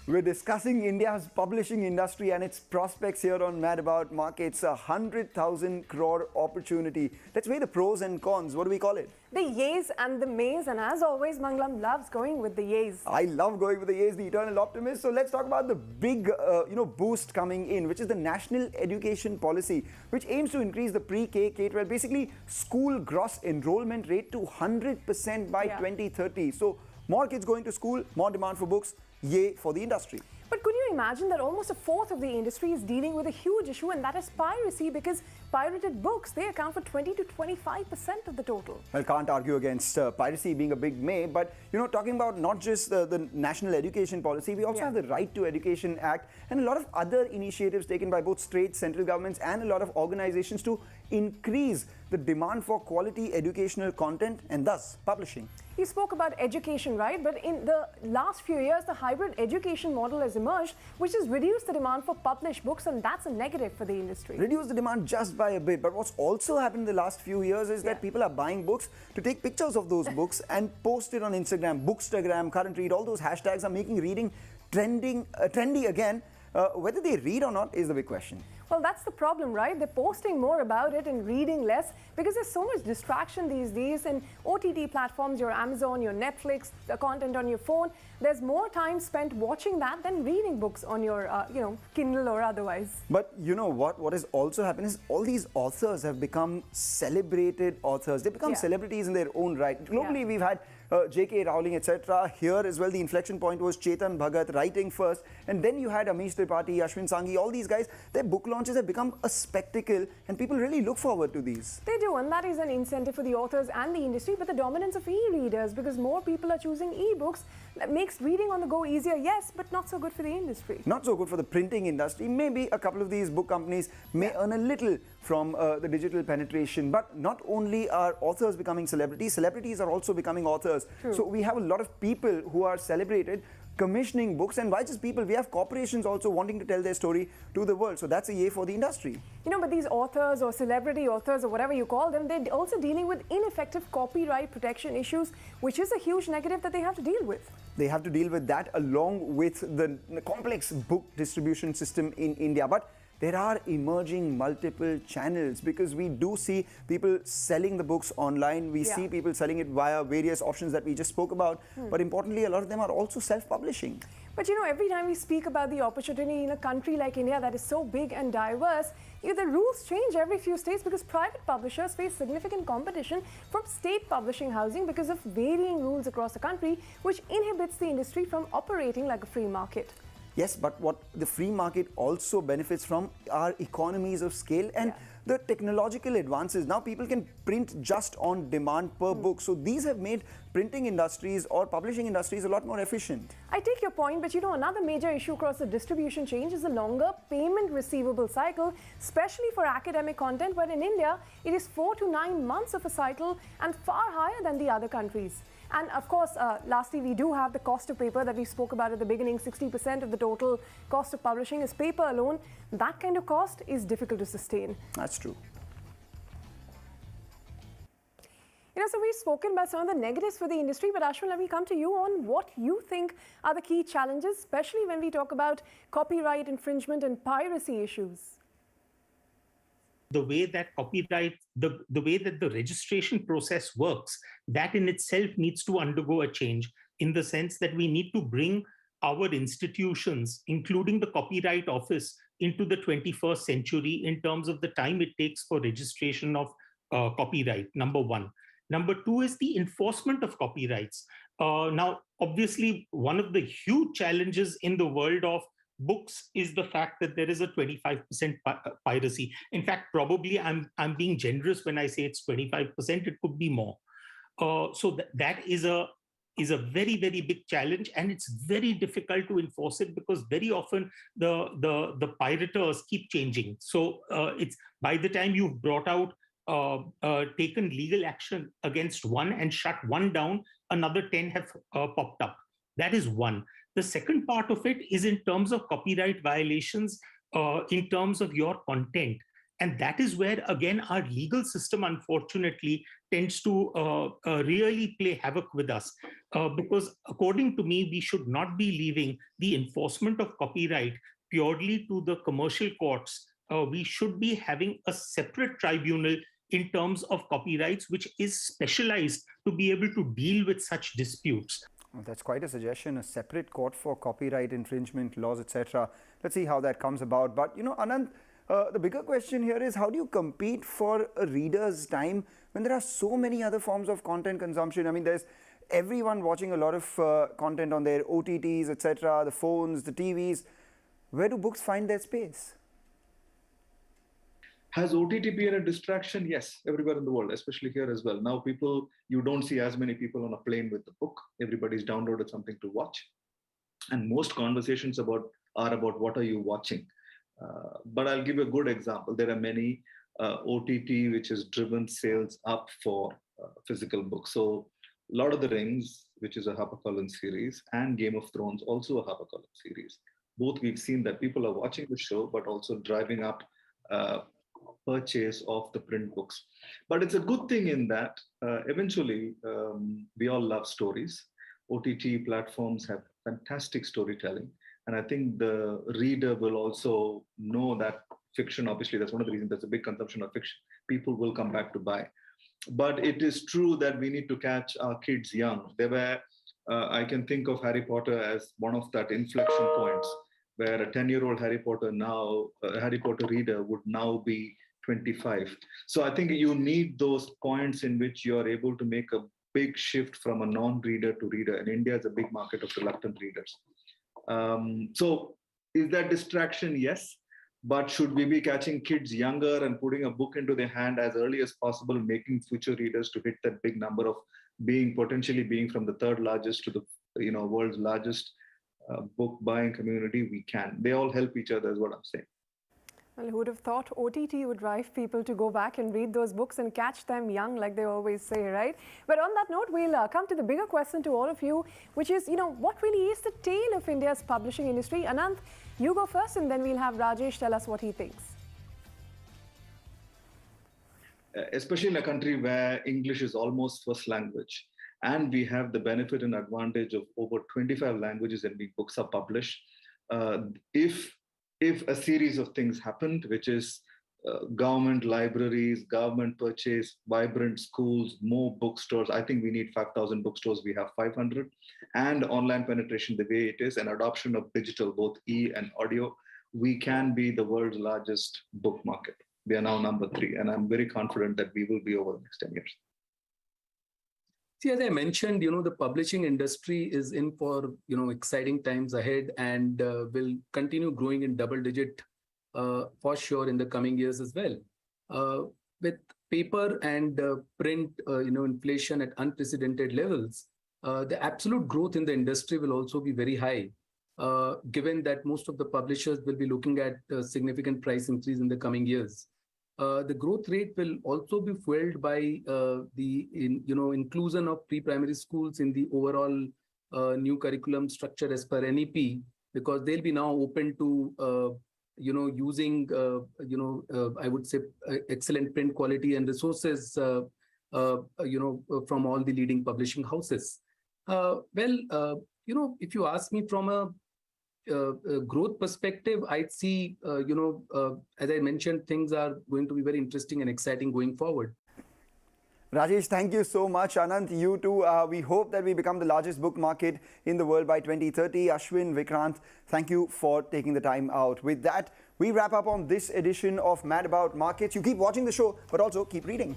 We're discussing India's publishing industry and its prospects here on Mad About Markets. 100,000 crore opportunity. Let's weigh the pros and cons. What do we call it? The yays and the mays, and as always, Mangalam loves going with the yays. I love going with the yays, the eternal optimist. So let's talk about the big, boost coming in, which is the National Education Policy, which aims to increase the pre-K, K-12, basically school gross enrollment rate to 100% by 2030. So more kids going to school, more demand for books. Yay for the industry. But could you imagine that almost a fourth of the industry is dealing with a huge issue, and that is piracy, because pirated books, they account for 20 to 25% of the total. Well, can't argue against piracy being a big may, but talking about not just the National Education Policy, we also have the Right to Education Act and a lot of other initiatives taken by both state, central governments and a lot of organizations to increase the demand for quality educational content and thus publishing. You spoke about education, right? But in the last few years, the hybrid education model has emerged, which has reduced the demand for published books, and that's a negative for the industry. Reduced the demand just by a bit. But what's also happened in the last few years is that people are buying books to take pictures of those books and post it on Instagram. Bookstagram, Current Read, all those hashtags are making reading trendy again. Whether they read or not is the big question. Well, that's the problem, right? They're posting more about it and reading less because there's so much distraction these days. And OTT platforms, your Amazon, your Netflix, the content on your phone, there's more time spent watching that than reading books on your, Kindle or otherwise. But you know what has also happened is all these authors have become celebrated authors. They become celebrities in their own right. Globally, we've had J.K. Rowling, etc. Here as well, the inflection point was Chetan Bhagat writing first, and then you had Amish Tripathi, Ashwin Sanghi, all these guys. Their book launches have become a spectacle, and people really look forward to these. They do, and that is an incentive for the authors and the industry, but the dominance of e-readers, because more people are choosing e-books, that makes reading on the go easier, yes, but not so good for the industry. Not so good for the printing industry. Maybe a couple of these book companies may earn a little from the digital penetration, but not only are authors becoming celebrities, celebrities are also becoming authors. True. So we have a lot of people who are celebrated commissioning books, and why just people? We have corporations also wanting to tell their story to the world. So that's a yay for the industry. But these authors or celebrity authors or whatever you call them, they're also dealing with ineffective copyright protection issues, which is a huge negative that they have to deal with. They have to deal with that along with the complex book distribution system in India. But there are emerging multiple channels, because we do see people selling the books online. We see people selling it via various options that we just spoke about. But importantly, a lot of them are also self-publishing. But every time we speak about the opportunity in a country like India that is so big and diverse, the rules change every few states, because private publishers face significant competition from state publishing housing because of varying rules across the country, which inhibits the industry from operating like a free market. Yes, but what the free market also benefits from are economies of scale and the technological advances. Now people can print just on demand per book. So these have made printing industries or publishing industries a lot more efficient. I take your point, but another major issue across the distribution chain is the longer payment receivable cycle, especially for academic content, where in India it is 4 to 9 months of a cycle and far higher than the other countries. And of course, lastly, we do have the cost of paper that we spoke about at the beginning. 60% of the total cost of publishing is paper alone. That kind of cost is difficult to sustain. That's true. So we've spoken about some of the negatives for the industry, but Ashwin, let me come to you on what you think are the key challenges, especially when we talk about copyright infringement and piracy issues. The way that copyright, the way that the registration process works, that in itself needs to undergo a change, in the sense that we need to bring our institutions, including the Copyright Office, into the 21st century in terms of the time it takes for registration of copyright, number one. Number two is the enforcement of copyrights. Now, obviously, one of the huge challenges in the world of books is the fact that there is a 25% piracy. In fact, probably I'm being generous when I say it's 25%. It could be more. So that is a very, very big challenge, and it's very difficult to enforce it, because very often the pirators keep changing. So it's by the time you've brought out taken legal action against one and shut one down, another 10 have popped up. That is one. The second part of it is in terms of copyright violations, in terms of your content. And that is where, again, our legal system, unfortunately, tends to really play havoc with us. Because according to me, we should not be leaving the enforcement of copyright purely to the commercial courts. We should be having a separate tribunal in terms of copyrights, which is specialized to be able to deal with such disputes. Well, that's quite a suggestion, a separate court for copyright infringement laws, etc. Let's see how that comes about. But, Anand, the bigger question here is, how do you compete for a reader's time when there are so many other forms of content consumption? I mean, there's everyone watching a lot of content on their OTTs, etc., the phones, the TVs. Where do books find their space? Has OTT been a distraction? Yes, everywhere in the world, especially here as well. Now you don't see as many people on a plane with the book. Everybody's downloaded something to watch. And most conversations are about what are you watching? But I'll give a good example. There are many OTT which has driven sales up for physical books. So Lord of the Rings, which is a HarperCollins series, and Game of Thrones, also a HarperCollins series. Both we've seen that people are watching the show, but also driving up purchase of the print books. But it's a good thing in that eventually we all love stories. OTT platforms have fantastic storytelling. And I think the reader will also know that fiction, obviously, that's one of the reasons there's a big consumption of fiction. People will come back to buy. But it is true that we need to catch our kids young. I can think of Harry Potter as one of that inflection points where a 10-year-old Harry Potter reader would now be 25. So I think you need those points in which you are able to make a big shift from a non-reader to reader. And India is a big market of reluctant readers. So is that distraction? Yes. But should we be catching kids younger and putting a book into their hand as early as possible, making future readers to hit that big number of potentially being from the third largest to the world's largest book buying community? We can. They all help each other, is what I'm saying. Well, who would have thought OTT would drive people to go back and read those books and catch them young, like they always say, right? But on that note, we'll come to the bigger question to all of you, which is, what really is the tale of India's publishing industry? Anand, you go first, and then we'll have Rajesh tell us what he thinks. Especially in a country where English is almost first language, and we have the benefit and advantage of over 25 languages in which books are published. If a series of things happened, which is government libraries, government purchase, vibrant schools, more bookstores, I think we need 5,000 bookstores. We have 500. And online penetration the way it is, and adoption of digital, both and audio, we can be the world's largest book market. We are now number 3, and I'm very confident that we will be over the next 10 years. See, as I mentioned, the publishing industry is in for, exciting times ahead, and will continue growing in double digit for sure in the coming years as well. With paper and print, inflation at unprecedented levels, the absolute growth in the industry will also be very high, given that most of the publishers will be looking at significant price increase in the coming years. The growth rate will also be fueled by the inclusion of pre-primary schools in the overall new curriculum structure as per NEP, because they'll be now open to using I would say excellent print quality and resources from all the leading publishing houses. If you ask me from a growth perspective, I'd see, as I mentioned, things are going to be very interesting and exciting going forward. Rajesh, thank you so much. Anand, you too. We hope that we become the largest book market in the world by 2030. Ashwin, Vikrant, thank you for taking the time out. With that, we wrap up on this edition of Mad About Markets. You keep watching the show, but also keep reading.